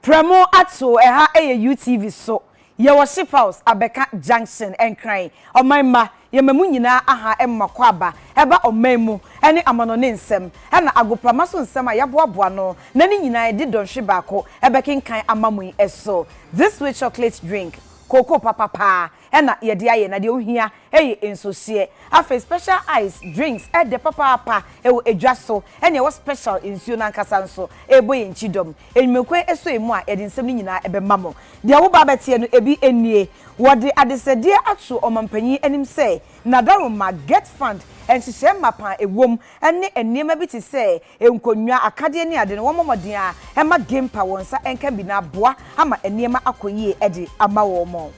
Premo ato eha UTV so ye worship house abeka junction enkran omanma ye mamu nyina aha emmakwa aba eba omanmu ene amanone nsem na agoprama so nsem a yaboaboa no na ni nyina edi donhwe baako ebekenkan amamu eso this way chocolate drink cocoa papa na ye de aye na de ohia ensose afa special ice drinks de papa ewo edwaso ene wo special insuo na nkasa nso eboye nchidom enmekwe eso emu a ye de nsem nyina ebe mamo de wo ba betie no ebi enie wo de adesedie ato omampanyi anim se na daroma get fund enhyehyɛ mapa ewom ene enema bi te se enkonwa akade ne ade no wo momodin a ema GIMPA wonsa enka bi na boa ama enema akoyie ede ama wo mo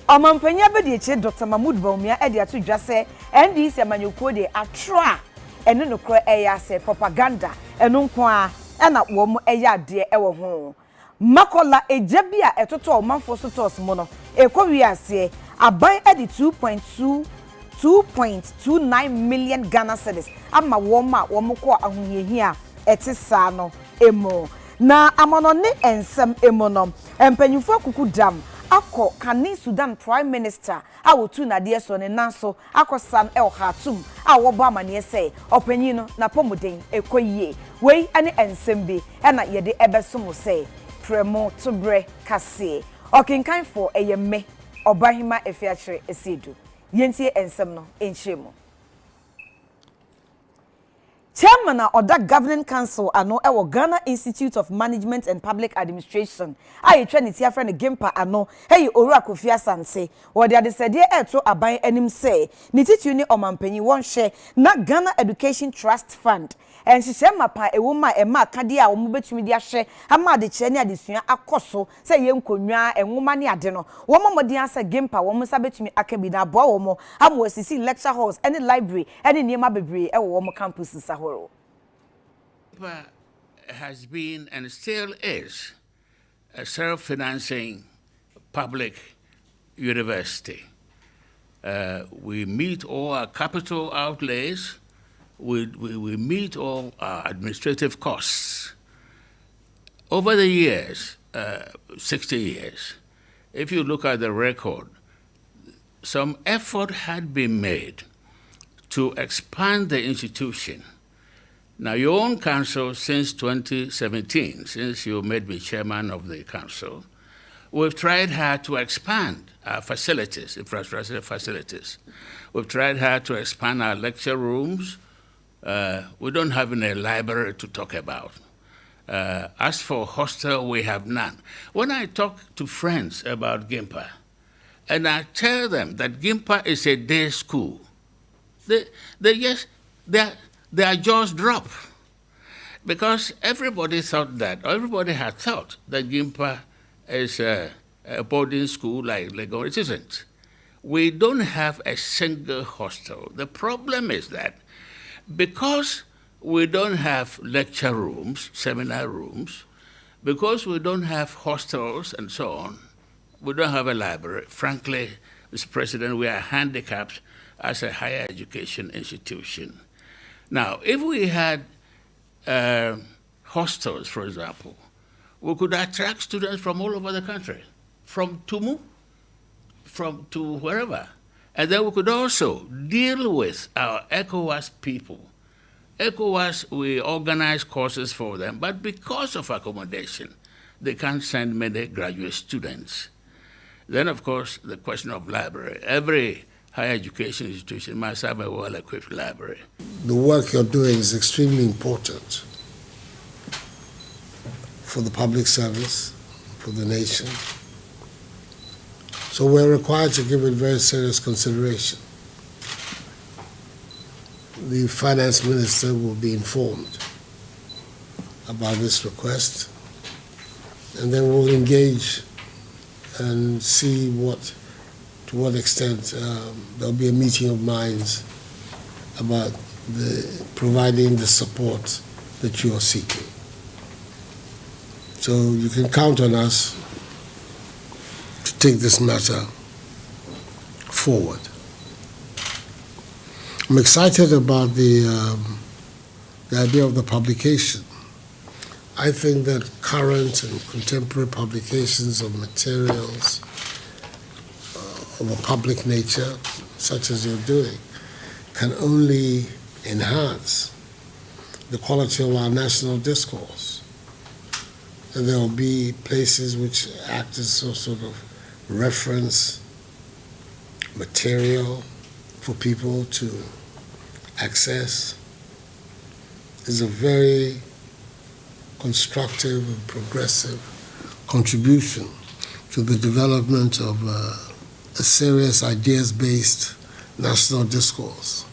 Omampanya bedi eche Dr. Mahmoud Baumia edi atu dwa se NDC amanyoko de atroa eno nokro eya se propaganda eno nko a na wo mo eya de ewo ho Makola ejabia etoto omanfo so tos mo no ekowi ase aban edi 2.29 million Ghana cedis ama wo ma wo mo ko ahohiahia etisa no emo na amonone ensem emo no empanyufo kuku dam Ako kani Sudan Prime Minister awotu na de so ne nanso akosan el Khartoum awobo amane se opanyi no na pomoden ekoyie wei ane ensembe na yede ebesomo se premo tobre kase okinkan for eyeme obahima Afia Asiedu yentie ensem no enhyemu Chairman of that Governing Council ano ewo Ghana Institute of Management and Public Administration aye twenty friend GIMPA ano hey Owura Kofi Asante wo de adesede eto aban anim say ni titu ni omampanyi won hye na Ghana Education Trust Fund enhyehyɛ mapa ewo ma ema akade a wo betumi de ahye ama de kye ne adesua akoso say ye nkonwa enwoma ne ade no wo momodin asa GIMPA wo musa betumi akabi na aboa wo mo amo asisi lecture halls any library any niema bebre ewo wo mo campuses ahoro GIMPA has been and still is a self-financing public university. We meet all our capital outlays. We meet all our administrative costs. Over the years, 60 years, if you look at the record, some effort had been made to expand the institution. Now, your own council since 2017, since you made me chairman of the council, we've tried hard to expand our facilities, infrastructure facilities. We've tried hard to expand our lecture rooms. We don't have any library to talk about. As for hostel, we have none. When I talk to friends about GIMPA, and I tell them that GIMPA is a day school, their jaws drop. Because everybody had thought that GIMPA is a boarding school like Lagos. It isn't. We don't have a single hostel. The problem is that because we don't have lecture rooms, seminar rooms, because we don't have hostels and so on, we don't have a library. Frankly, Mr. President, we are handicapped as a higher education institution. Now, if we had hostels, for example, we could attract students from all over the country, from Tumu, to wherever. And then we could also deal with our ECOWAS people. ECOWAS, we organize courses for them, but because of accommodation, they can't send many graduate students. Then, of course, the question of library. Every higher education institution must have a well-equipped library. The work you're doing is extremely important for the public service, for the nation. So we're required to give it very serious consideration. The finance minister will be informed about this request, and then we'll engage and see to what extent there'll be a meeting of minds about providing the support that you are seeking. So you can count on us to take this matter forward. I'm excited about the idea of the publication. I think that current and contemporary publications of materials of a public nature, such as you're doing, can only enhance the quality of our national discourse. And there will be places which act as sort of reference material for people to access. Is a very constructive and progressive contribution to the development of a serious ideas-based national discourse.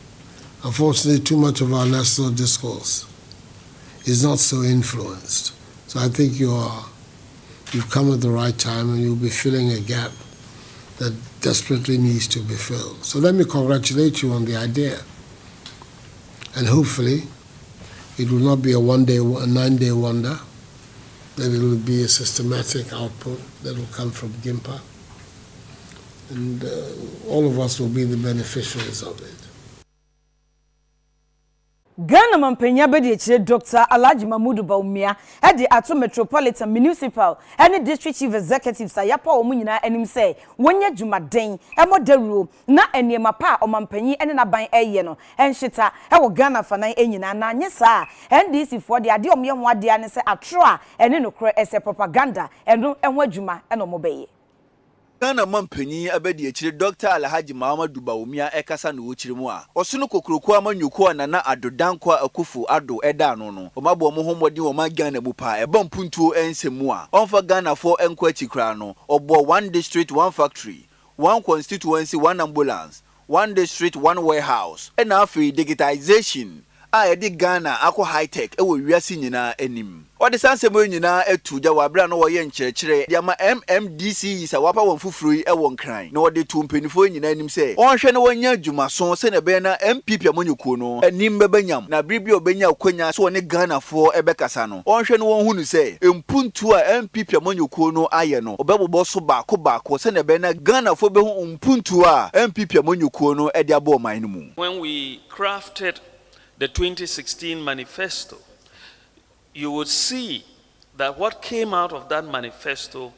Unfortunately, too much of our national discourse is not so influenced. So I think you've come at the right time, and you'll be filling a gap that desperately needs to be filled. So let me congratulate you on the idea. And hopefully, it will not be a 9-day wonder, that it will be a systematic output that will come from GIMPA. And all of us will be the beneficiaries of it. Ghana mampanya bedi echire Dr. Alhaji Mahmoud Bawumia edi ato metropolitan municipal and district chief executives ayapa omu nyina anim say wonya dwumaden emodawuro na eniema pa omampanyi ene naban eye no enhita ewo Ghana fanan enyina na anye saa NDC for de ade omye ho ade ane say atro a ene nokro ese propaganda eno enho adwuma eno mobeye Ghana mampanyi abedi echire Dr. Alhaji Mahmoud Bawumia ekasa no ochire mu a oso no kokroko amanyuko na adodankwa akufu ado eda no no omabo mo homodi wo ma Ghana bupa eba mpuntuo ensemu a onfa Ghana for enko achikra no obo one district one factory one constituency one ambulance one district one warehouse and Afia digitization a yedi Ghana akọ high tech ewo wiase nyina anim odi sansemo nyina etuja wabra no woye nkyerɛkyerɛ dia ma MMDC sa wapa won fufuru ewo nkran na odi tumpenifo nyina anim sɛ ɔnhwɛ ne wonya adwumaso sɛ ne bɛn na MPP amonyuko no anim bɛbanyam na biribi obenya akonya so ne Ghana fo ebɛkasa no ɔnhwɛ ne won hunu sɛ empuntu a MPP amonyuko no ayɛ no obɛbobɔ so baako sɛ ne bɛn na Ghana fo bɛhu empuntu a MPP amonyuko no ɛde abɔ ɔman no mu. When we crafted the 2016 manifesto, you would see that what came out of that manifesto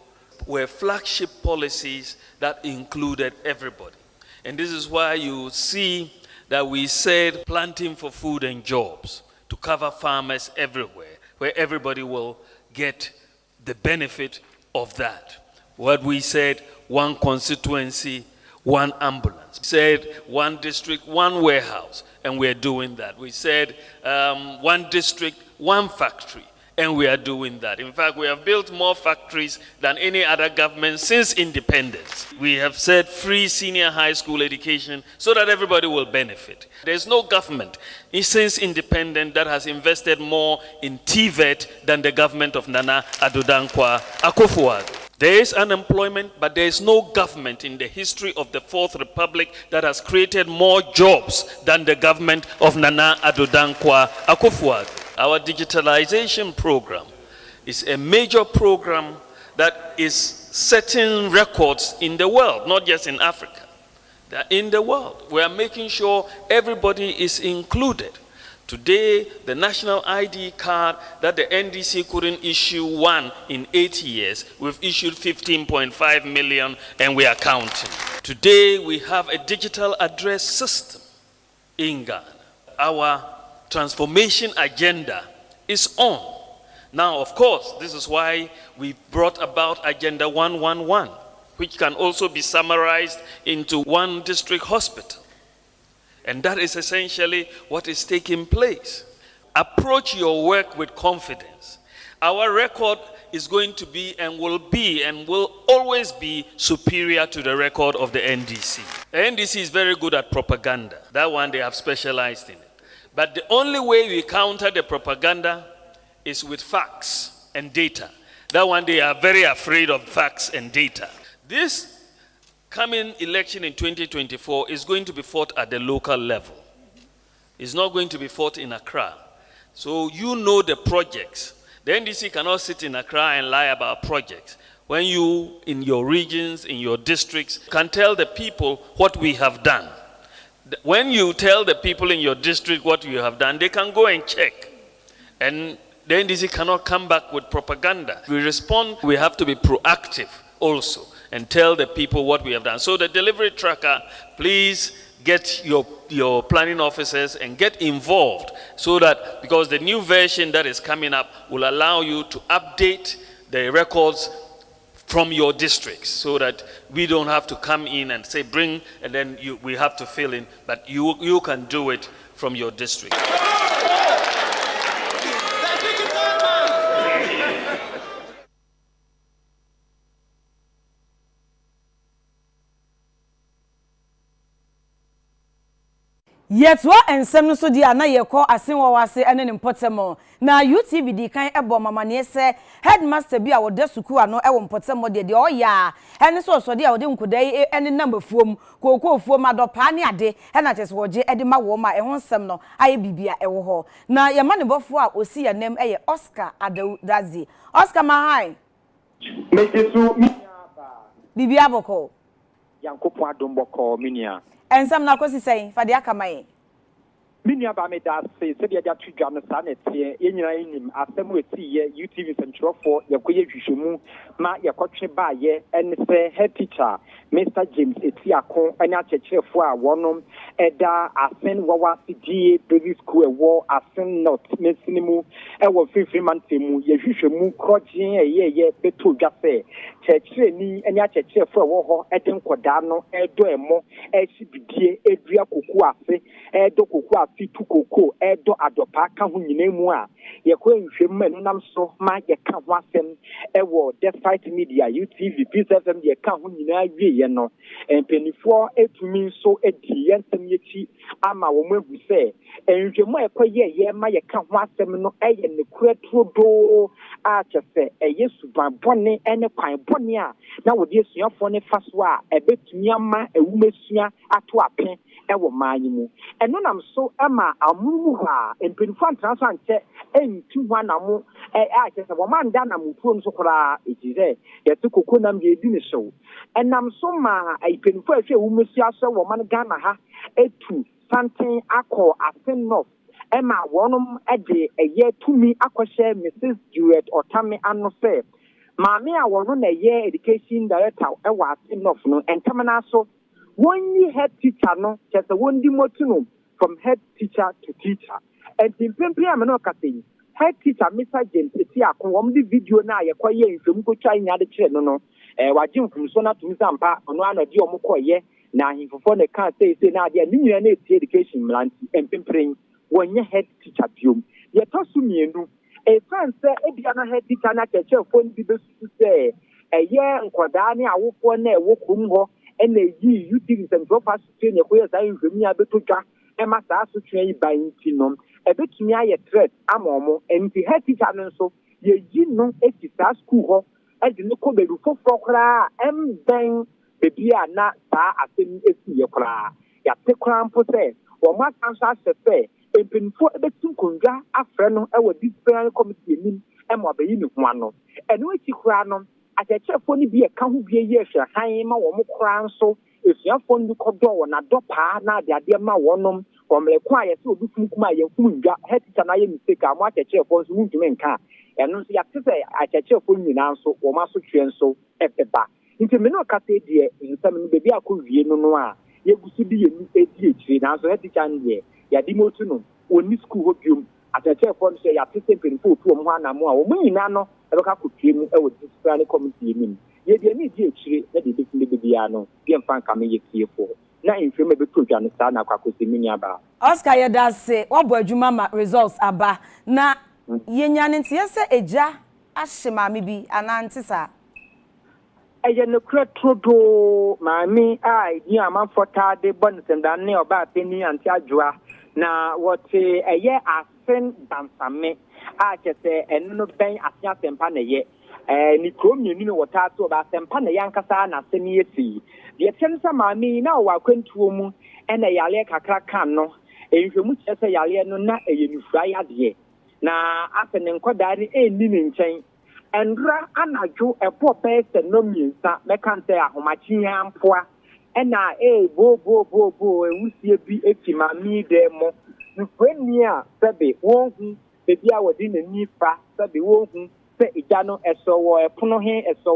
were flagship policies that included everybody. And this is why you see that we said planting for food and jobs to cover farmers everywhere, where everybody will get the benefit of that. What we said, one constituency, one ambulance. We said one district, one warehouse, and we are doing that. We said one district, one factory, and we are doing that. In fact, we have built more factories than any other government since independence. We have said free senior high school education so that everybody will benefit. There's no government since independence that has invested more in TVET than the government of Nana Addo Dankwa Akufo-Addo. There is unemployment, but there is no government in the history of the Fourth Republic that has created more jobs than the government of Nana Addo Dankwa Akufo-Addo. Our digitalization program is a major program that is setting records in the world, not just in Africa. In the world, we are making sure everybody is included. Today, the national ID card that the NDC couldn't issue one in 8 years, we've issued 15.5 million and we are counting. Today, we have a digital address system in Ghana. Our transformation agenda is on. Now, of course, this is why we brought about Agenda 111, which can also be summarized into one district hospital. And that is essentially what is taking place. Approach your work with confidence. Our record is going to be and will always be superior to the record of the NDC. The NDC is very good at propaganda. That one they have specialized in it. But the only way we counter the propaganda is with facts and data. That one they are very afraid of facts and data. This coming election in 2024 is going to be fought at the local level. It's not going to be fought in Accra. So you know the projects. The NDC cannot sit in Accra and lie about projects. When you, in your regions, in your districts, can tell the people what we have done. When you tell the people in your district what you have done, they can go and check. And The NDC cannot come back with propaganda. We respond, we have to be proactive also and tell the people what we have done. So the delivery tracker, please get your planning officers and get involved so that, because the new version that is coming up will allow you to update the records from your districts so that we don't have to come in and say bring and then we have to fill in, but you can do it from your district. Yet what and some so dear na ye call asin wawase ene ne mpotemo na UTV di kan ebo mama ne se headmaster bi a wode suku ano ewo mpotemo de oya ene so de a wode nkudai ene number fuom kokoo fuom adopa ne ade ena chese woje ede ma wo ma ehon sem no aye bibia ewo ho na ye ma ne bofo a osi ya nem eye Oscar Adazi Oscar mahai mejesu bibia boko yankopon adomboko minia ensam na kosi sei fade akamaye minia ba me da se dia ja tudwa no sa na tie yenyina enim asem weti ye UTV sentrofo yakoye hwehwemu ma yakotwe ba ye en se head teacher Mr James Etiakon anya achechefo a wonom eda asen wawa CDA baby school ewo asen not mesinimu ewo fifiri mantemu ye hwehwemu krogin ye beto dwase cheche ni anya achechefo ewo ho eden koda no edo emo ehibidie edua koku ase edo koku ase tu koko edo adopa ka ho nyinemu a ye ko nhwem enu nam so ma ye ka ho asem ewo despite media UTV PSFM ye ka ho nyina wie ye no empenifo etumi so edi yensem yechi ama wo mahu se enhwemu ekoye ye ma ye ka ho asem no eye ne kuretrodo a chese eye suban bone ene kwan bone a na wo de suafo ne faso a ebetumi ama ewumesua ato apen ewo maanyimu eno nam so ama amumu ha empenifo antranso anche entu hwa namu a chese wo manda na mutuo nso kora ejize yetu kokonam ye di ne show enam so ma aipenfo ahwe wumusia so wo man Ghana ha etu santen akọ asenof ema wonum ede eye tumi akọhye Mrs Juliet Otame ano se maame a wono na ye education director ewa asenof no entamana so wonni head teacher no chese wondi motuno from head teacher to teacher and pimpempe ameno kasei head teacher Mr James Etiakon wom di video na yekoye nhwem ko twa nya de kire no wajin kumso na tumi sampa ono anadi omokoye na ahimfofo ne kan say na ade ni nyina na eti education mlanti empempren wonye head teacher biom ye tosu mienu fan say ebia na head teacher na chechefo ndi besu say eye nkoda ne awofo na ewokum ho ena yi UTV central pass train ye koye sai nhwemi abetodwa ema saa so twa yi ban ti no ebetumi aye threat amomo enti head teacher no so ye yi no eti saa school ho edi no ko bedu fofo kra emben bebia na saa asem esi ye kra ya te kra mpo se wo ma kanso asefe empinfo ebetim konga afre no ewo disciplinary committee nim emo abayi ne ho ano eno eti kra no achechefo ni bi e ka ho bi ye hwe han ma wo mo kra nso esuafo ndu kodo wo na dopa na ade ma wonom komleko aye se odufum kuma ye fum ndwa hetita na ye mistake amo achechefo nso ntumi nka eno nso ya tese achechefo nyina nso wo ma so twe nso ebeba nti me no kase die nsam no bebi akowie no a yegusu di yemi edi ekire na nso hetita ndie ya di motu no oni school ho biom achechefo nso ya tese penfo otu omo anamo a wo nyina no ebeka kotue mu ewo disciplinary committee nim ye die ni di ekire na de bekinde bebia no bi mfa nka me ye tiefo na infirme beto dwa no sa na kwakosi minyaba Oscar yedase obo adwuma ma results aba na yenya ne ntie se eja ahye maame bi anante sa eye ne kretrodo maame ai ni amanfota de bonsen ne oba peni anti adwoa na wote eye asen dansame a chese enu ben asia sempa na ye ni kromienu no wota so ba sempa na yankasa na semi esi de temsa maame na wa kwantuo mu ena yale kakra kan no ehwemu chese yale no na eye nufura yade na afene nkoda ni eni ni nchen endra anadwo ebo pese no miensa mekante ahomachi ampoa ena bo ewusie bi eti maame de mo nfani a sebe wonhu baby a wodi na nifa sabi wo hu se ija no eso wo epono he eso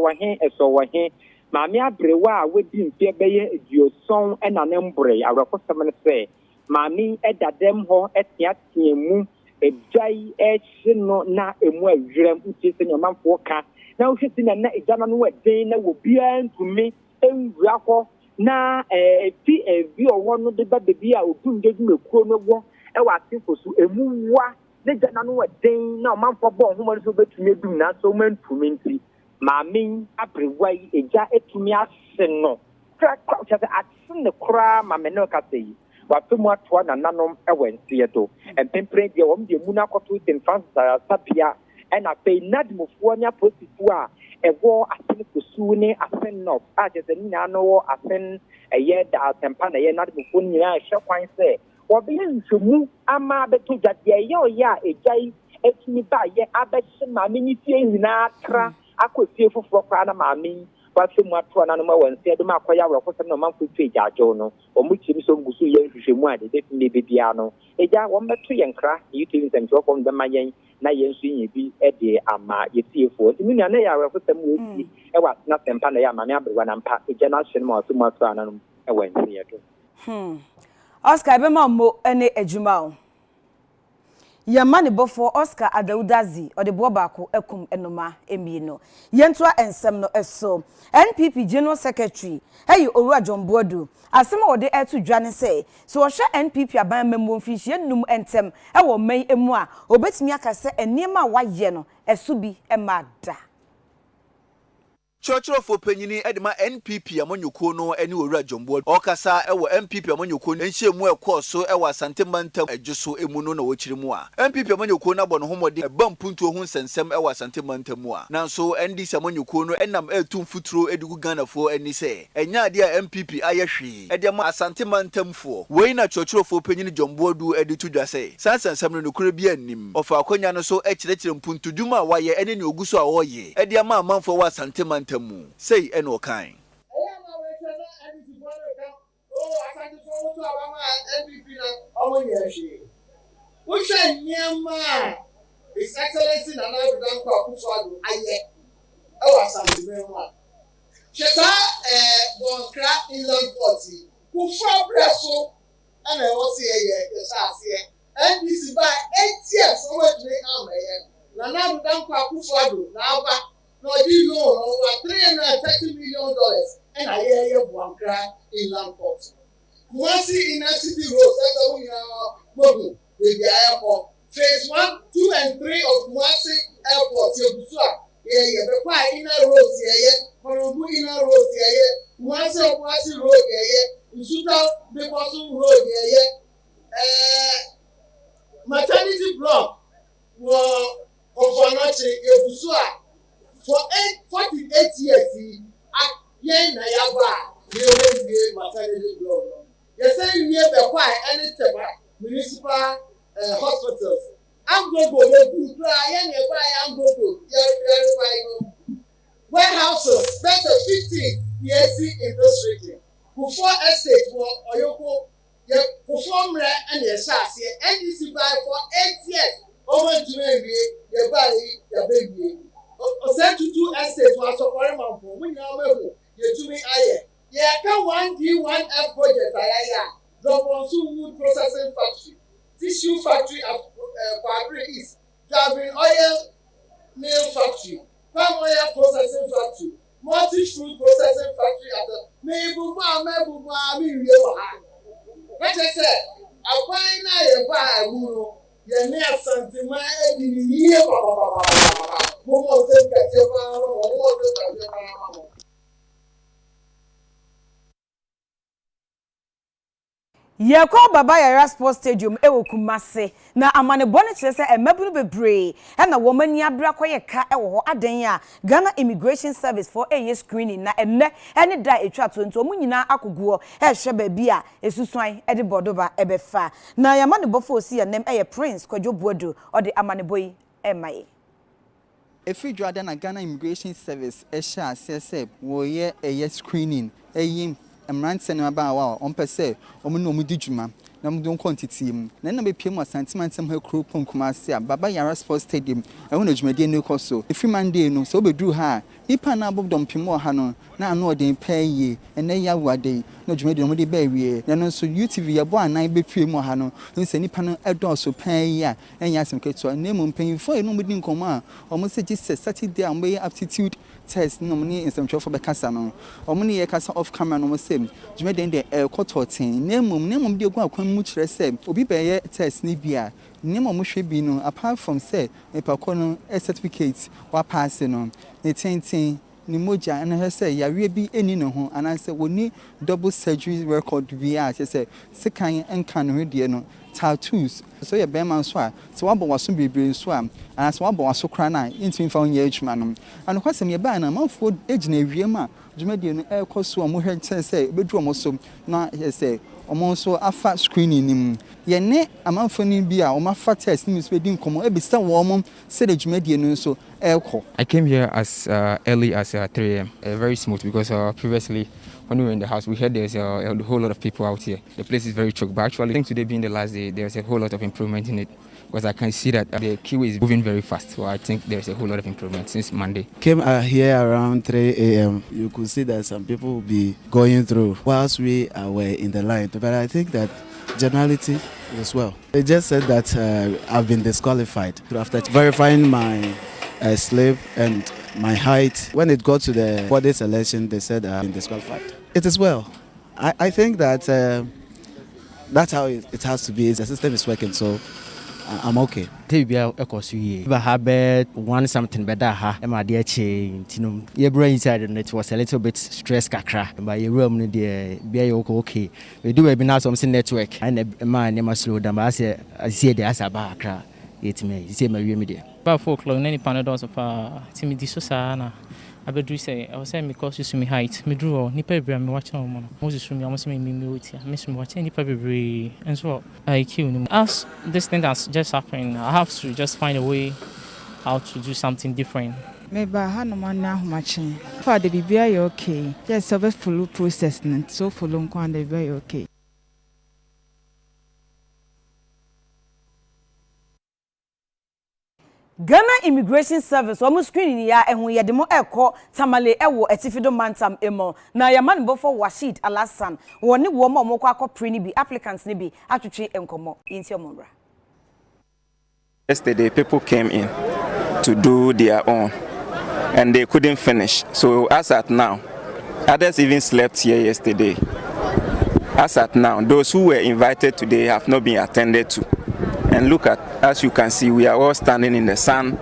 wo he maame abrewa a wodi mfie beye eduoson na ne mbre awrakosam ne se maame edadem ho etiatia mu ejai no na emu awrem nti se nyamanfo ka na wo hwesi na ija no wadin na wo bia ntumi enwura ko na evi owo no de ba baby a odunde dwumekuo no wo e wa tinfo so emu wa ne jana no wadin na manfo bo ho mo so betumi edum na so mantumi nti maame abrewai eja etumi ase no kra chase atse ne kra maame no ka sei wa femu atoa na nanom ewensie do empempre de wom de mu na koto tin fansa sapia ena pe nadmofo nya posifu a ewo asen kosu ne asen no a chase ni na no asen eye da tempa na ye nadmofo ni na hwe kwan se obi nsumu ama beto jade ye oya ejai etimi ba ye abehye maame ni tie nyina tra akofie foforo kwa na maame wa femu ato na no ma wanse de ma akoya wrokosem no manfo tue jajo no omuchiri so ngusu ye hwehwemu ade de tinde bebia no eja wo mbeto ye nkra YouTube nsɛmtwo fom de ma yen na yen so yin bi ede ama yetiefo nti mi na ya wrokosem wo ti e wa na sempa na ya maame abrewa na mpa eja na hye no ma femu ato na no e wanse ye do Oscar bema mo ene ejuma o. Ya mani bofo Oscar Adaudazi o de bo baako ekum enoma emieno. Yentoa ensem no eso. NPP General Secretary hey Owura John Boadu asema o de etu dwane say so wo hwe NPP aban memmo mfihie num entem e wo man emu a obetimi akase enema waye no eso bi emada. Church for Penny Edma NPP amonyuko no any Owura John Boadu okasa ewo NPP amonyuko enhyemu ekoso ewa santemantam adjuso emu no na wochirimu a NPP amonyuko na bono homode bampuntu ohun sensem ewa santemantam a nanso NDC amonyuko no enam etum futuro edugu ganafo ani se enya ade a MPP ayehwe ede ma asantemantamfo wei na Church for Penny John Boadu editu dwase sansensem no nokure bi anim ofa akonya no so ekirekire mpuntu dwuma waye ene ne oguso a woye ede ma amanfo wa santemantam say eno kind. His Excellency Nana Danko Akufo-Addo Ayere ewa Santimema. Cheta Bonkra Inland Port. Kufo Breso ana ewo se ye ase. NDC by 8 years so we dey am Nana Danko Akufo-Addo na aba no di loan over $330 million and Ayere Bonkra Inland Port. Kumasi Inner City Road that's we Mogu the airport. Phase 1, 2, and 3 of Kumasi Airport, Yobusua, the inner roads, Korobu inner roads, Kumasi Road, Usuta Bekosu Road, maternity block of Anoche, Yobusua, for 48 years, Yen Nayaba, maternity block. You say you hear the choir any municipal hospitals. I'm going to try and I'm going to warehouses, better 15 years in this region. Before estate for Oyoko, you perform and your SAS, NDC buy for 8 years. Over to maybe your body, your baby. Send to 2 estates was a foreign for when you're to me. Yeah, come 1D1F project. The Bonsu Wood Processing Factory. Tissue factory at Padre East, Gavin Oil Mill Factory, Palm Oil Processing Factory, Multi-Fruit Processing Factory at the Mebuba, what I said, I find I buy a muro, you're near Santima, and year, Momo said that Ye call Baba Yara Sports Stadium ewo Kumase na amane bone kire se emabunu bebre e na woman ni abra koye ka ewo ho adan ya Ghana Immigration Service for a screening na enne ene da etwa tonto mu nyina akoguo e hwe ba bia esusuan e de bodoba ebefa na yamane bofo osi ya nem eye Prince Kwadwo Boadu o de amane boyi e maye Efi dwada na Ghana Immigration Service sha asese wo ye screening eyim Emran Senaba on per se, Omunu Dijuma, na mo don quantity mu na na be piem asantimantem ha kro ponkumase a baba yara sports stadium e won adwumade no koso every Monday no so obedru ha nipa na abodom piem o ha no na ano odin paye ene ya wade na adwumade no de ba wie na no so UTV yabo anan be piem o ha no nse nipa no edoso paye a enya asem keto na emu mpanyimfo no mudi nkomo a omo se Jesus Saturday am be aptitude test no mo ni nsem chofo be kasa no omo ni ye kasa off camera no mo se adwumade de kototin na emu de gu akwan mu kire se obi be ye test ni bia nemo mo hwe bi no apart from say epako no certificate wa pass no ne tintin ni moja and say yawe bi eni ne ho ananse woni double surgery record bi a say sekan enka no de no tattoos so ye be man so a so wabo waso bebre so a ananse wabo waso kra na intimi fa onye adwuma no an kwasem ye ba na manfo ejina wiem a dwumade no ekoso omo hwe say bedu omo so na say omo so afa screening nim ye ne amanfo ni bi a omo afa test nim so din komo e bi sa wo omo say the dwumade no so eko. I came here as early as 3 a.m. Very smooth because previously when we were in the house we heard there's a whole lot of people out here. The place is very choked, but actually I think today being the last day there's a whole lot of improvement in it because I can see that the queue is moving very fast, so I think there's a whole lot of improvement since Monday. Came here around 3 a.m. You could see that some people will be going through whilst we were in the line, but I think that generality as well. They just said that I've been disqualified after verifying my slip and my height. When it got to the body selection, they said I've been disqualified. It is well. I think that that's how it has to be. The system is working, so I'm okay. One something better ha. Your brain inside and it was a little bit stress kakra. But your room be okay. We do webinar something network and a man never slow down. I see the asaba. It's me. It's my media. About 4 o'clock, any panadol of Timmy Susana. I better say, I was saying because you see me height, me draw, nipper, me watching on Moses from me, almost me with miss me watching nipper, and so I kill him. As this thing that's just happening, I have to just find a way how to do something different. Maybe I had no man now much. For the baby, okay. Just a full process, so for long, and they very okay. Ghana Immigration Service almost screening ya ehun ye demo eko tamale ewo etifido mantam emo na ya man bofo Washid Alasan woni wo ma omoko akopre ni bi applicants ni bi atwetwe enkomo inti omra. Yesterday people came in to do their own and they couldn't finish, so as at now others even slept here yesterday. As at now those who were invited today have not been attended to. And look at, as you can see, we are all standing in the sun,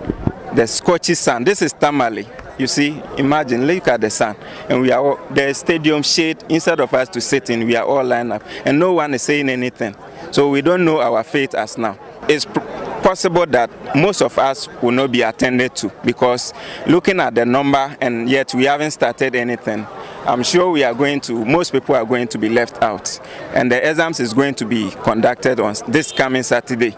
the scorchy sun. This is Tamale. You see, imagine, look at the sun. And we are all, the stadium shade, instead of us to sit in, we are all lined up. And no one is saying anything. So we don't know our fate as now. It's possible that most of us will not be attended to because looking at the number and yet we haven't started anything. I'm sure most people are going to be left out. And the exams is going to be conducted on this coming Saturday.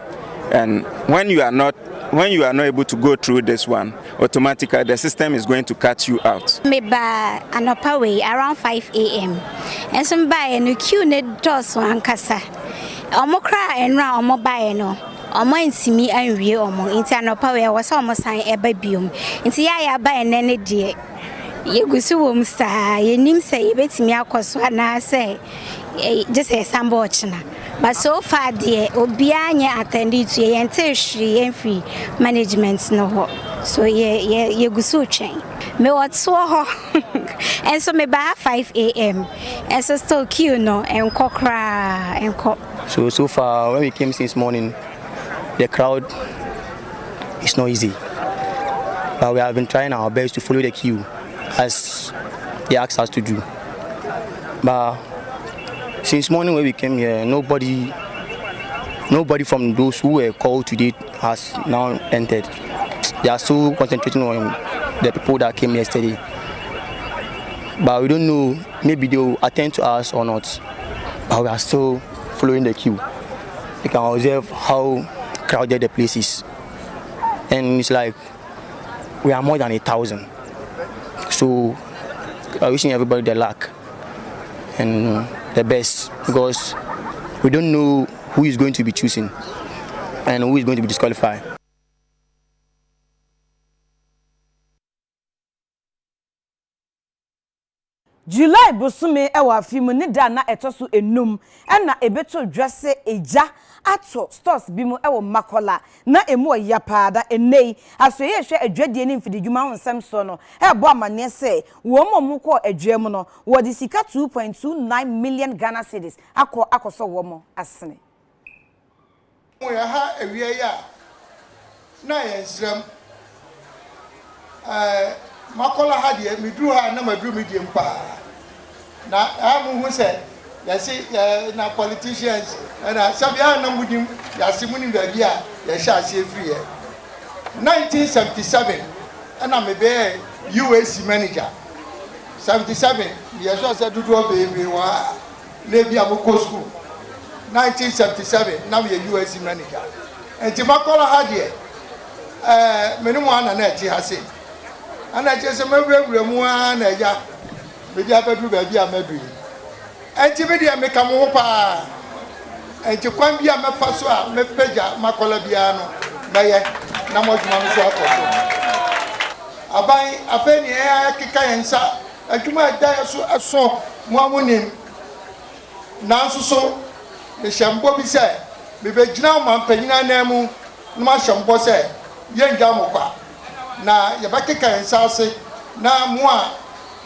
And when you are not able to go through this one, automatically the system is going to cut you out. Maybe an upper way around 5 a.m. And some buy a queue need doors one casa. Omokra and round mobile no. Omo nsimi anwie omo nti anopa we was almost sign e babium nti ya ba enene de yegusu wom sa yenim say yebetimi akoso na say just a sambo ochina but so far de obi anya attended to yente hwi yemfi management no ho so yegusu twen me whatso ho and so me ba 5 a.m. and so still queue no enko kra enko. So far when we came since morning, the crowd is not easy, but we have been trying our best to follow the queue as they asked us to do. But since morning when we came here, nobody from those who were called today has now entered. They are still concentrating on the people that came yesterday. But we don't know, maybe they will attend to us or not. But we are still following the queue. You can observe how crowded the place is, and it's like we are more than 1,000. So I'm wishing everybody the luck and the best because we don't know who is going to be choosing and who is going to be disqualified. July bosume ewa afimu ni da na etoso enum na ebeto dwase eja ato stores bimu ewo Makola na emu yapa da enei asoye hwe adwadie ni mfididwuma honsem so no ebo amane se wo momu ko adwam no wo di sika 2.29 million Ghana cedis akoso wo mo asene mo ya ha ewie ya na yensrem Makola ha de midru ha na madru mediem pa na amu hu se ya si na politicians na sabia na mudim ya si munim ba bia ya sha ase free 1977 na me be UAC manager 77 ya so se dudu obebe wa le bia moko school 1977 na me UAC manager enti Makola ha de menu ana na ti ha se ana je se mawurawura mu ana ya me dia bedu ba bia madu enti me dia me ka mo pa enti kwan bia me fa so a me peja Makola bia no na ye na mo djuma no so akoso aban afeni e keka yensa adwuma da so aso mo amonim nanso so me hyambo bi se me begina mampanyina na mu no ma hyambo se yenga mo kwa na yabakeka yensa ase na mo a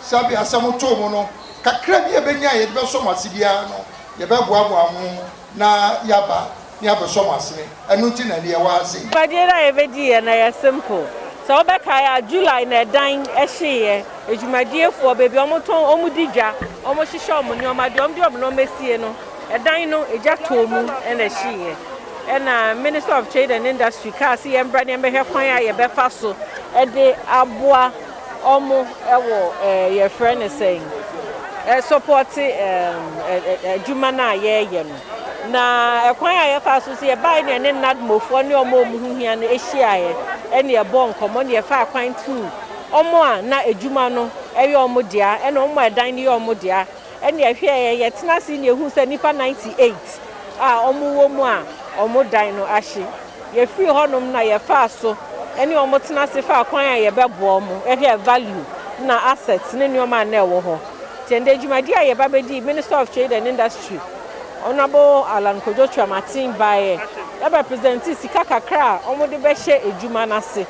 sabi asamo to mo no kakra bi ebenya ye be so masibia no ye be boaboa mo na yaba ni abeso masene enu ti na ne ye wa ase badira ye bedi ye na ye simple so obeka ya July na dan ehye ejumadiefo bebi omoton omudidwa omohihye omoni omade omde omno mesie no edan no eja tomu na ehye na Minister of Trade and Industry kasi ye mbra ne behwe kwan ya ye befa so de aboa omo ewo ye friend saying support juma na ye no na ekwan ya ye fa so se ye bai ne ne nadmofo ne omo muhia na ehia ye ene ye bon komo ne ye fa kwan tu omo a na ejuma no ewe omo dia ene omo edan ne ye omo dia ene ye hwe ye tena si ne ehu se nipa 98 omo wo mu a omo dan no ahye ye free honom na ye fa so ene omo tena se fa kwan ya ye bebo omo ehwe value na assets ne ne omo na ewo ho tende jumadi a ye babedi Minister of Trade and Industry Honorable Alan Kojochwa Martin Baye represent sika kakra omo de be hye ejuma na se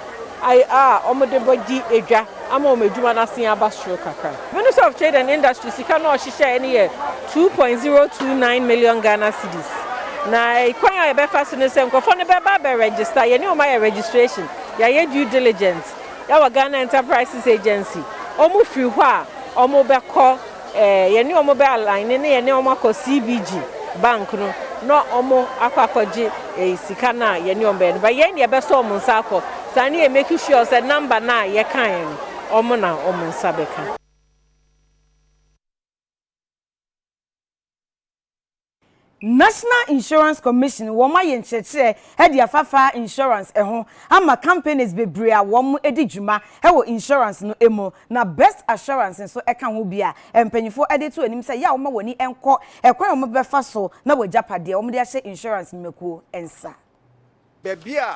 omo de bodi edwa ama omo ejuma na se abastro kakra Minister of Trade and Industry sika na ohihye ene ye 2.029 million Ghana cedis na ikwan ya be fa so ne se nkofo ne be ba register ye ne o ma registration ya ye due diligence ya wa Ghana Enterprises Agency omo free ho a omo be ko ye ne omo be align ne ye ne omo ko CBG bank no omo akwakoje sika na ye ne omo be ba ye ne be so omo nsa akọ sa ne make sure say number na ye kan omo na omo nsa be kan National Insurance Commission woma ye nchechire hedi afafa insurance eho ama companies bebre a wom edi dwuma ewo insurance no emo na best assurance so eka ho bia empanyifo edi to anim say ya woma woni enko ekwan wom befa so na wajapade wom de ahye insurance mekuo ensa bebia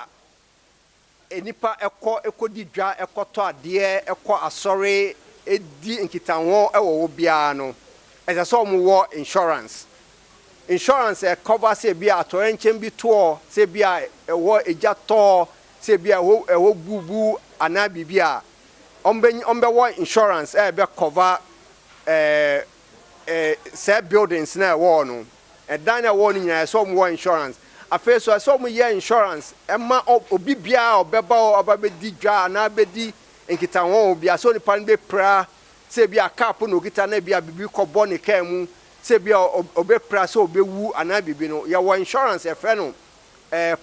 enipa ekodi dwa ekoto ade eko asore edi nkitanwo ewo wo bia no ese so mo wo insurance cover say bia atorenchem bi to say bia ewo ejato say bia ewo bubu ana bibia ombe wo insurance be cover say buildings na wo no dan na wo no nyina so mo insurance afa so mo ye insurance ema obi bia obeba obabedi dwa na bedi nkitanwo bia so ni pan be pra say bia cap no kita na bia bibi kobo ne kan mu say bia obe pra so obewu ana bibi no ya wo insurance e fe no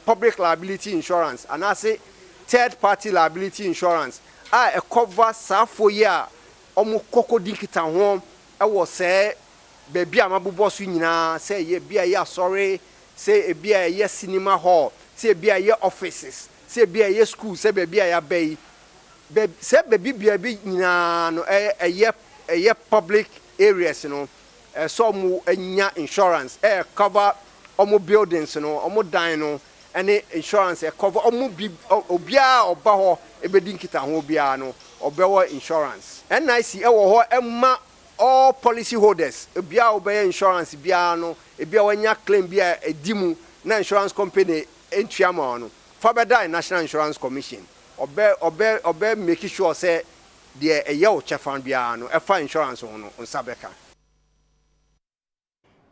public liability insurance and I say third party liability insurance a cover safo ya omo kokodi kita ho e wo say be bia mabobo so nyina say ye bia ya sorry say bia ye cinema hall say bia ye offices say bia ye school say bia ya bay say be bia bi nyina no ye public areas no so mu enya insurance cover omo buildings no omo dan no any insurance e cover omo bi obia oba ho ebedi nkita ho obia no obewo insurance NIC e wo ho emma all policy holders ebia obey insurance bia no ebia wanya claim bia edimu na insurance company entwama no fabeda National Insurance Commission obe make sure say the eyo chefan bia no e fa insurance no nsabeka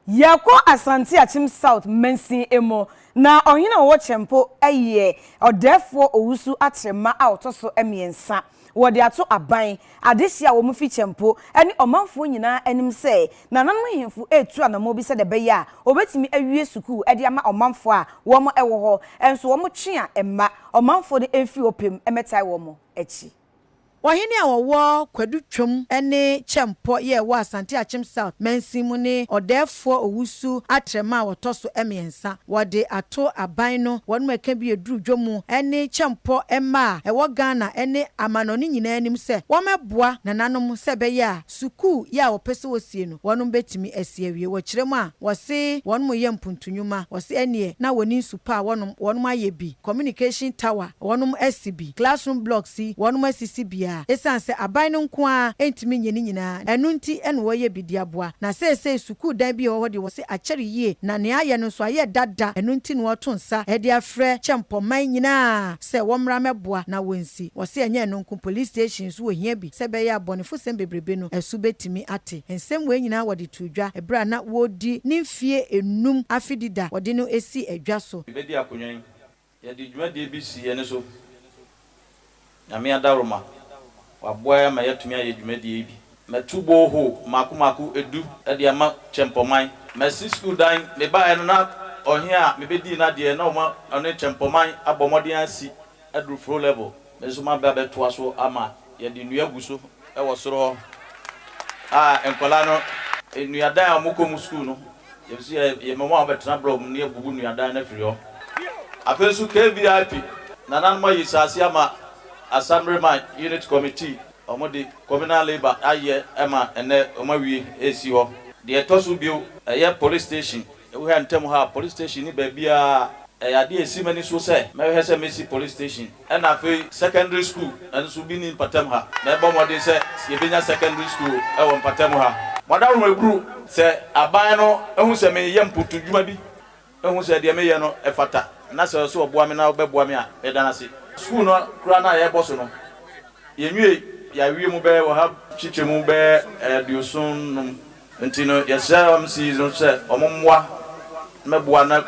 Yako Asante Achim South Mensin Emo na ohina wo chempo eye odefo owusu atrema autoso emiensa wode ato aban adehia wo mfi chempo eni omanfo nyina enim se na nanom hemfu etu anamo bi se de be ya obetimi awie suku ede ama omanfo a wo mo ewo ho enso wo mo twe a emma omanfo de emfi opem emetai wo mo echi Wahini awowo kwadu twom ene chempo ye wo Asante Achim South mensimu ne odefo owusu atrema wotoso emiensa wode ato aban no wonu eka bi eduru dwomu ene chempo emma ewo Ghana ene amanoni nyina anim se wo meboa nananom se be ya suku ya wopese wosie no wonu betimi asiewie wo kiremu a wo se wonu ye mpuntunyuma wo se ene na woni supa wonu ayebi communication tower wonu SCB classroom blocks wonu asisibi esanse aban no nko a entimi nyeni nyina enu nti ene wo ye bidiaboa na sese suku dan bi wo de wo se akere yie na ne aye no so aye dada enu nti no to nsa e de afre chempoman nyina se wo mra meboa na wonsi wo se enye no nko police station so wo hia bi se be ya abonefo sem bebrebe no esu betimi ate ensem we nyina wo de tudwa ebra na wo di nimfie enum afidida wo de no esi edwa so be di akonyan ye di dwuma de bi si ene so na me adaroma waboya ma yatumi aye dwumadie bi matubo ho makumaku edu de ama chempoman masi school dan me ba eno na ohia me bedi na de na oma eno chempoman abomode asi adru flow level me so ma ba beto aso ama ye de nua guso e wo soro enkola no nua dan amukom school no ye si ye memo abetra blog ne ebubu nua dan na firi ho afensu KVIP na nan mo yisasi ama Assemblyman Unit Committee omodi communal labor aye ema ene omawie esi ho de etosu bio eye police station we ha ntem ha police station ni ba bia ade esi mani so se me he se mesi police station and afi secondary school and so bi ni patem ha na ebo mode se ye benya secondary school e won patem ha madawo eguru se aban no ehun se me ye mputu djuma bi ehun se de me ye no e fata na se so oboa me na obeboa me a e dana se school no kura na ye boso no ye nwie ya wie mu be wo ha chiche mu be diosun ntino ye se am season se omomwa meboa na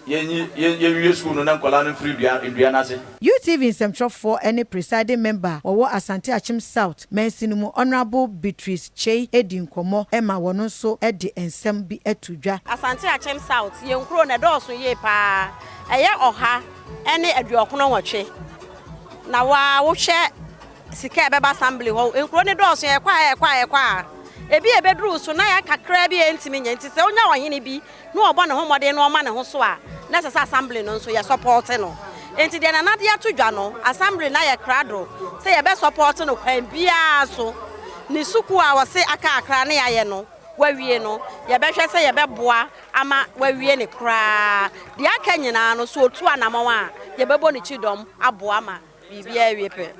ye wie school no na nkola no free dua na se UTV Nsɛmtwerɛfoɔ any presiding member wɔwɔ Asante Achim South mensinumu Honorable Beatrice Chey edi nkomo ema wɔno nso edi ensɛm bi atudwa Asante Achim South ye nkuro na dɔɔso ye pa ɛyɛ ɔha ɛne aduɔkono wɔtwe na wa wo hwɛ sika beba assembly ho nkuro ne dɔɔso ye kwa ebi ebeduru so na ya kakra bi entimi nya nti sɛ onya wɔhene bi na ɔbɔ ne ho mɔden na ɔma ne ho so a na sɛ assembly no nso ye support no enti de na na de atudwa no assembly na ye krado sɛ ye be support no kwan bia so ni suku a wɔse aka akra ne ya no wawie no ye be hwɛ sɛ ye be boa ama wawie ne kra de aka nyina no so otu anamɔ a ye be bɔ ne chidom aboa ma bibia wie pe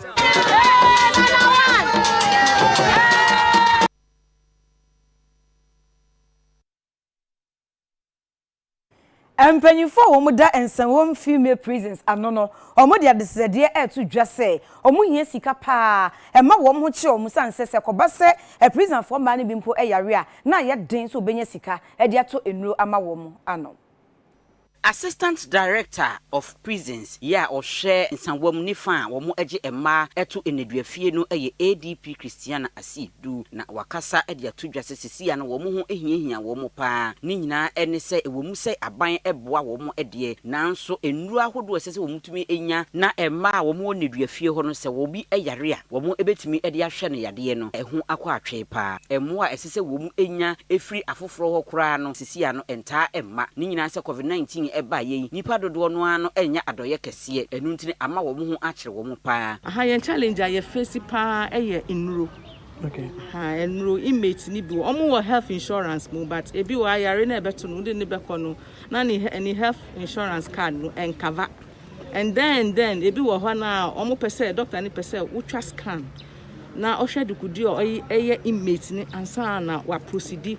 Empanyifo wo muda ensanwom female prisons anono omo de adesede etu dwase omo hia sika pa ema wo ho che omo sanse se kobase prison for man bi mpo eyare a na ye den so obenya sika e de ato enuro ama wo mo ano Assistant Director of Prisons ya ohwe nsanwom nifa wo mo age emma eto eneduafie no eye ADP Christiana Asiedu na wakasa e de ato dwase sisia no wo mo ho ehiahia wo mo pa ni nyina ene se ewo mu se aban eboa wo mo ede nanso enuru ahodo ese se wo mutumi enya na emma wo mo neduafie ho no se wo bi eyare a wo mo ebetumi ede ahwe ne yade no eho akwa atwe pa emo a ese se wo mu enya efiri afoforo ho kura no sisia no enta emma ni nyina se COVID-19 eba ye nipa dodo no ano enya adoye kese enu ntini ama wo ho akire wo mo pa aha ye challenge a ye face pa eye enuro Okay. And inmates ni bi omo health insurance mo but ebi wa Ayere na ebeto no de ne beko no na any health insurance card no and cover. And then ebi wo ho na omo pese doctor ni pese utwa scan. Na ohwe de kudi o eye inmate ni ansa na wa proceed.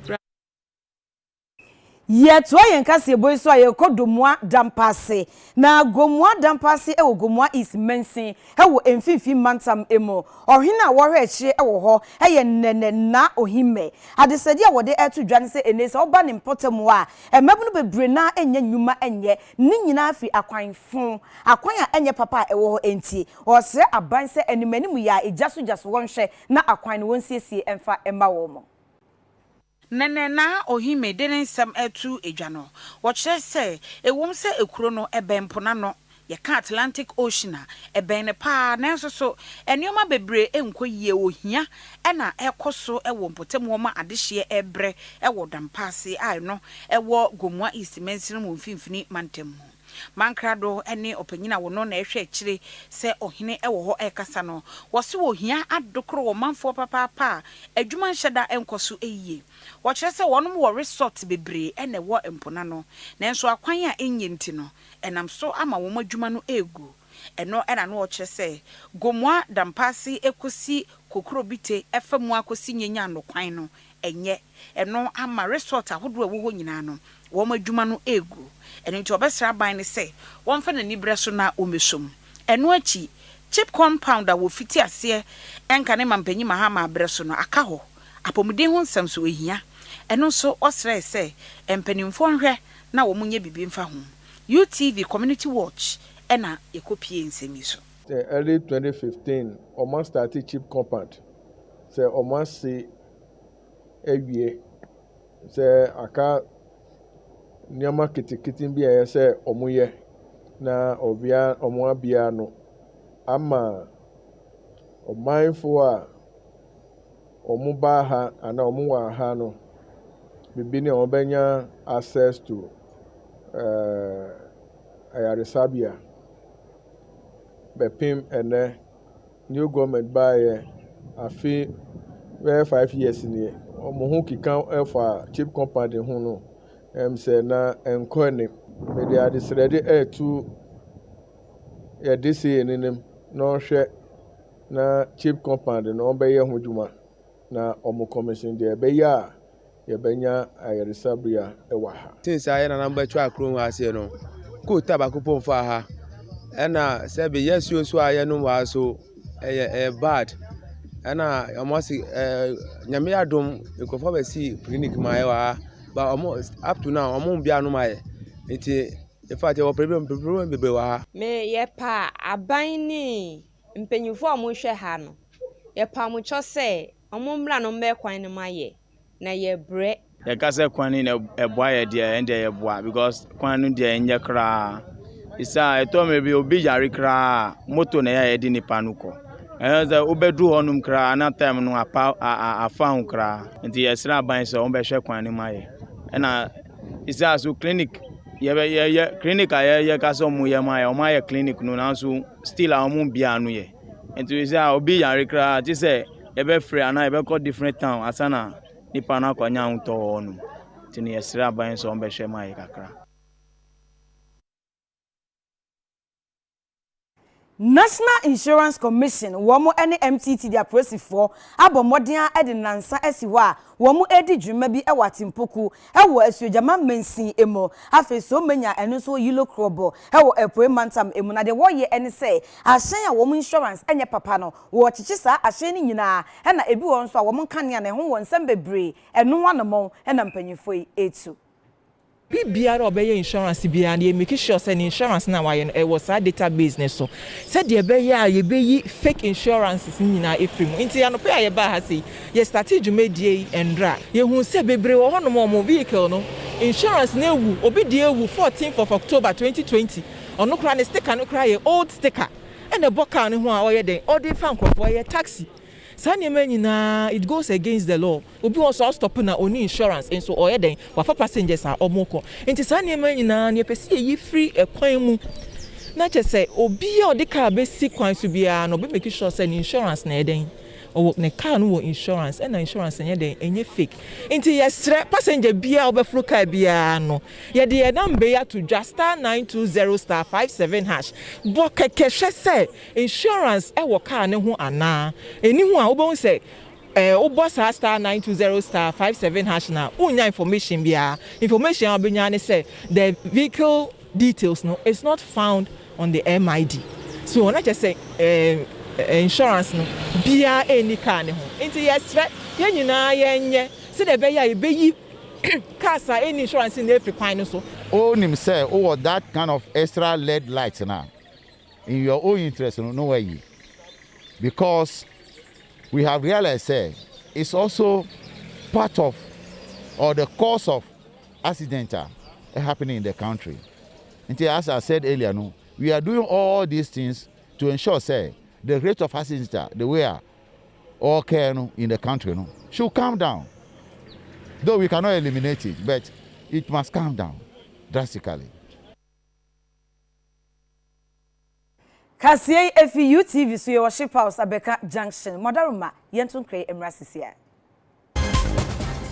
Yet why nkase boy so aye kodomwa dampase na gomwa dampase e wo gomwa is mensin e wo emfifi mantam emo ohina wo hwe ehye e wo ho eye nene na ohime adesedi a wode etu dwane se enese oba ne mpotem a emabunu bebre na enye nyuma enye ni nyina afi akwanfon akwan a enye papa e wo ho enti o se aban se animanimu ya ejaso wonhwe na akwan ne wonsiesie emfa emma wo mo nene na ohime dene nsam etu edwano wo kire se ewom se ekuro no ebempona no ye ka Atlantic Ocean eben ne pa na nso enioma bebre enkoyie ohia ena ekoso ewo mpotem wo ma adehye ebre ewo dampase ai no ewo gomwa East Mensin mu mfimfini mantem mankrado ene opanyina wo no na ehwe akire se ohene ewo ho ekasa no wo se ohia adokro wo manfo papa adwuma nhyeda enkoso eyiye wo kire se wonom wo resort bebre ene wo empona no na nso akwan a enye nti no enam so ama wo madwuma no egu eno ena no wo kire se gomwa dampase ekosi kokro bite efamu akosi nyenya no kwan no enye eno ama resort ahodo a wo nyina no wo madwuma no egu eno nti obesra ban ne se won fa na nibre so na omesom eno achi chip compound a wo fiti ase enka ne mampanyi mahama abre so no aka ho apomuden ho nsam so ehia eno so osre se empanimfo nhwe na wo munye bibi mfa ho UTV Community Watch ena ekopie nsemi so early 2015 almost started chip compound say almost see ewie say aka nyama kitikiti bi aye say omuye na obia omo abia no ama omanfo a omuba ha ana omuwa ha no bibi ne obenya access to Ayere sabia bepim ene new government buy afi 5 years ni omo hu kika efa chip company hu no say na enkone me dey adisrede etu ya disi enenem no hwe na chip company no obeye ho dwuma na omo commission dey ebeya ye benya Ayere sabia ewa ha since aye na namba twa akron ase no ko tabakopon fa ha ena sebe yesu so aye no wa so bad ena almost nyame adom ekofo ba si clinic ma wa ba almost up to now omo bia no ma ye enti in fact your problem bebe wa me ye pa aban ni mpenyufo omo hwe ha no ye pa mo cho se omo mra no mbe kwan no ma ye na ye bre ye ka se kwan ni na eboa ye de ende ye boa because kwan no de enye kra isa eto me bi obi yare kra moto na ye de nipa no ko za obedu honum kra na time no afa hu kra nti ye sra ban se ombe hwe kwan ni ma ye na isa so clinic ye clinic ye ka so mu ye ma ye o ma ye clinic no na so still a mu bia no ye nti isa obi yare kra ti se ye be free ana ye be call different town asana nipa na kwanya hu to honum nti ne ye sra ban se ombe hwe ma ye kakra. National Insurance Commission womo ene MTTD aprosifo abomodin ade nansa asiwo a womo edi dwuma bi ewatimpoku ewo asuojama mensin emo afi so menya eno so yilo krobo ewo epoe mantam emu na de wo ye ene se ahyen a womo insurance enye papa no wo chichisa ahyen ni nyina na ebi won so a womo kanea ne ho wonsem bebre eno wanomon na mpanyifo etu biara obeye insurance biara dey make sure say insurance na why e was a database ne so said dey be ya ye be fake insurances nyina efrim nti ya no pay ye ba ha say ye start dwumadie endra ye hu se bebre wo hono mo vehicle no insurance na ewu obi dey ewu 14th of October 2020 ono kra ne sticker no kra ye old sticker and the boka ne ho a oye den o dey fan crop ye taxi Sani nyina it goes against the law. Obi also stop na oni insurance and so oye den wafa passengers are omoko. Enti sani nyina ne pese yi free ekwan mu. Na che say obi o de car be si kwan so bia no be make sure say insurance na eden. o ne car no insurance and insurance enye den enye fake nti yesre passenger bia obefro car bia no ye de number ya to just *920*57# bo keke hwe se insurance e wo car ne ho ana eni ho a wo say boss *920*57# na unya information bia information obenya ne say the vehicle details no it's not found on the MID so when I just say insurance no bia any car ne ho nti yesre ye nyina yenye se de be ya e be yi cars any insurance in every kwan no so him say that kind of extra LED lights now in your own interest no way you because we have realized it's also part of or the cause of accidents happening in the country. And as I said earlier, no, we are doing all these things to ensure the rate of accidents the way all care in the country should come down. Though we cannot eliminate it, but it must come down drastically. Kasiye efi UTV so ye worship house Abeka Junction. Modaruma yenton kre emra sisia.